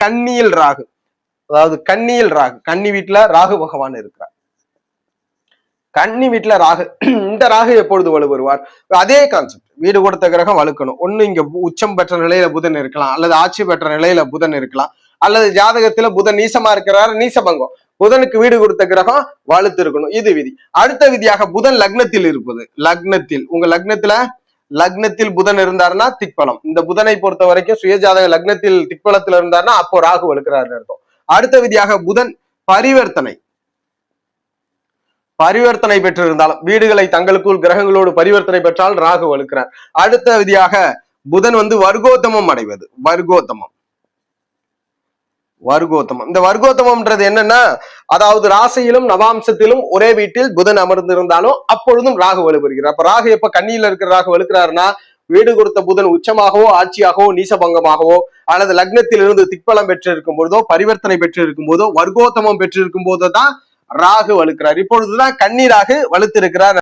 கன்னியில் ராகு, அதாவது கன்னியில் ராகு, கன்னி வீட்டுல ராகு பகவான் இருக்கிறார். கன்னி வீட்டுல ராகு, இந்த ராகு எப்பொழுது வலுப்பெறுவார்? அதே கான்செப்ட், வீடு கொடுத்த கிரகம் வலுக்கணும். ஒண்ணு இங்க உச்சம் பெற்ற நிலையில புதன் இருக்கலாம், அல்லது ஆட்சி பெற்ற நிலையில புதன் இருக்கலாம், அல்லது ஜாதகத்துல புதன் நீசமா இருக்கிறாரு, நீசபங்கம். புதனுக்கு வீடு கொடுத்த கிரகம் வலுத்து இருக்கணும், இது விதி. அடுத்த விதியாக புதன் லக்னத்தில் இருப்பது. லக்னத்தில், உங்க லக்னத்தில் புதன் இருந்தாருன்னா திக்பலம். இந்த புதனை பொறுத்த வரைக்கும் சுயஜாதக லக்னத்தில் திக்பலத்தில் இருந்தாருன்னா அப்போ ராகு வலுக்கிறாருன்னு அர்த்தம். அடுத்த விதியாக புதன் பரிவர்த்தனை பெற்றிருந்தாலும், வீடுகளை தங்களுக்குள் கிரகங்களோடு பரிவர்த்தனை பெற்றால் ராகு வலுக்கிறார். அடுத்த விதியாக புதன் வர்க்கோத்தமம் அடைவது. வர்க்கோத்தமம், இந்த வர்க்கோத்தமம்ன்றது என்னன்னா, அதாவது ராசியிலும் நவாம்சத்திலும் ஒரே வீட்டில் புதன் அமர்ந்திருந்தாலும் அப்பொழுதும் ராகு வலுப்பெறுகிறார். அப்ப ராகு எப்ப கன்னியில இருக்கிற ராகு வலுக்கிறாருன்னா, வீடு கொடுத்த புதன் உச்சமாகவோ ஆட்சியாகவோ நீசபங்கமாகவோ அல்லது லக்னத்தில் இருந்து திக்பலம் பெற்று இருக்கும் போதோ பரிவர்த்தனை பெற்று இருக்கும் போதோ வர்க்கோத்தமம் பெற்றிருக்கும் போதோ தான் ராகு வலுக்கிறார். இப்பொழுதுதான் கன்னி ராகு வலுத்திருக்கிறார்.